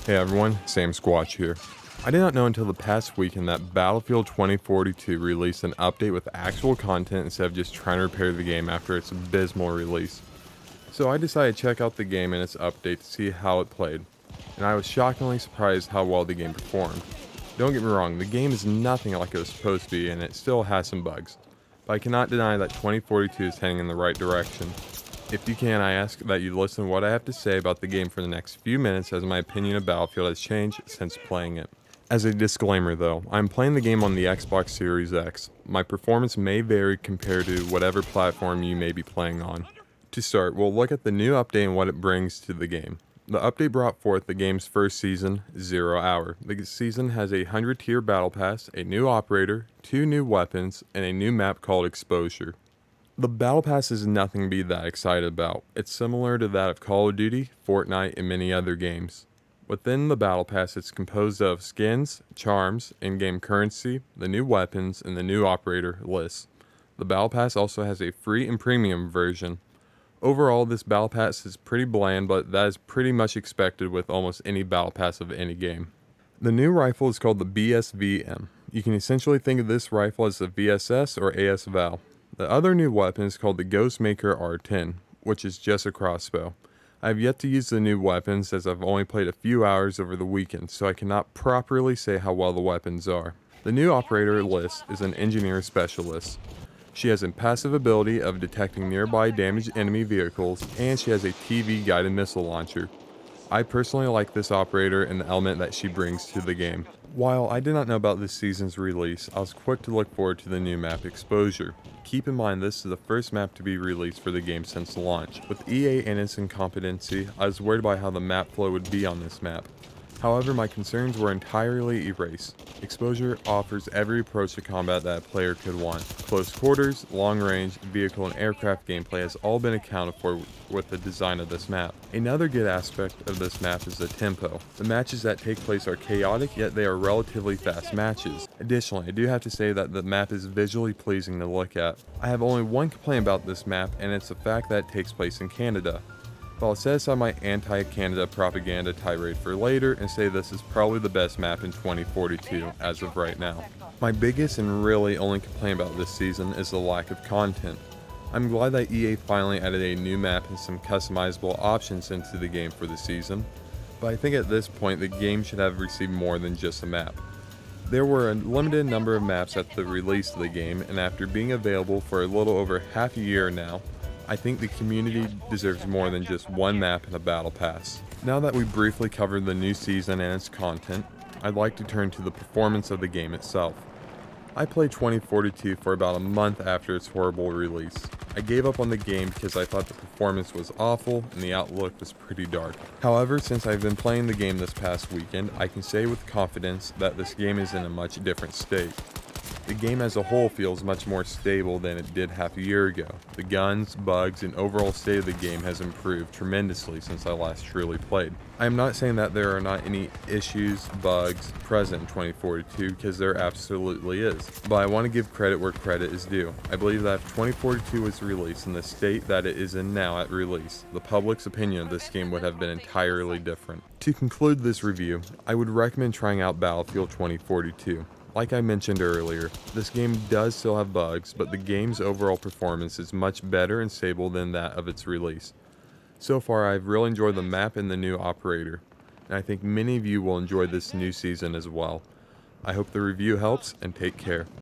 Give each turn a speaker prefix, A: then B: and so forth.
A: Hey everyone, Sam Squatch here. I did not know until the past weekend that Battlefield 2042 released an update with actual content instead of just trying to repair the game after its abysmal release. So I decided to check out the game and its update to see how it played, and I was shockingly surprised how well the game performed. Don't get me wrong, the game is nothing like it was supposed to be and it still has some bugs, but I cannot deny that 2042 is heading in the right direction. If you can, I ask that you listen to what I have to say about the game for the next few minutes, as my opinion of Battlefield has changed since playing it. As a disclaimer though, I'm playing the game on the Xbox Series X. My performance may vary compared to whatever platform you may be playing on. To start, we'll look at the new update and what it brings to the game. The update brought forth the game's first season, 0 Hour. The season has a 100-tier battle pass, a new operator, 2 new weapons, and a new map called Exposure. The Battle Pass is nothing to be that excited about. It's similar to that of Call of Duty, Fortnite, and many other games. Within the Battle Pass, it's composed of skins, charms, in-game currency, the new weapons, and the new operator lists. The Battle Pass also has a free and premium version. Overall, this Battle Pass is pretty bland, but that is pretty much expected with almost any Battle Pass of any game. The new rifle is called the BSVM. You can essentially think of this rifle as the VSS or AS-Val. The other new weapon is called the Ghostmaker R10, which is just a crossbow. I have yet to use the new weapons as I've only played a few hours over the weekend, so I cannot properly say how well the weapons are. The new operator list is an engineer specialist. She has a passive ability of detecting nearby damaged enemy vehicles, and she has a TV guided missile launcher. I personally like this operator and the element that she brings to the game. While I did not know about this season's release, I was quick to look forward to the new map Exposure. Keep in mind this is the first map to be released for the game since launch. With EA and its incompetency, I was worried about how the map flow would be on this map. However, my concerns were entirely erased. Exposure offers every approach to combat that a player could want. Close quarters, long range, vehicle, and aircraft gameplay has all been accounted for with the design of this map. Another good aspect of this map is the tempo. The matches that take place are chaotic, yet they are relatively fast matches. Additionally, I do have to say that the map is visually pleasing to look at. I have only one complaint about this map, and it's the fact that it takes place in Canada. But I'll set aside my anti-Canada propaganda tirade for later and say this is probably the best map in 2042 as of right now. My biggest and really only complaint about this season is the lack of content. I'm glad that EA finally added a new map and some customizable options into the game for the season, but I think at this point the game should have received more than just a map. There were a limited number of maps at the release of the game, and after being available for a little over half a year now, I think the community deserves more than just one map and a battle pass. Now that we briefly covered the new season and its content, I'd like to turn to the performance of the game itself. I played 2042 for about a month after its horrible release. I gave up on the game because I thought the performance was awful and the outlook was pretty dark. However, since I've been playing the game this past weekend, I can say with confidence that this game is in a much different state. The game as a whole feels much more stable than it did half a year ago. The guns, bugs, and overall state of the game has improved tremendously since I last truly played. I am not saying that there are not any issues, bugs present in 2042, because there absolutely is. But I want to give credit where credit is due. I believe that if 2042 was released in the state that it is in now at release, the public's opinion of this game would have been entirely different. To conclude this review, I would recommend trying out Battlefield 2042. Like I mentioned earlier, this game does still have bugs, but the game's overall performance is much better and stable than that of its release. So far, I've really enjoyed the map and the new operator, and I think many of you will enjoy this new season as well. I hope the review helps, and take care.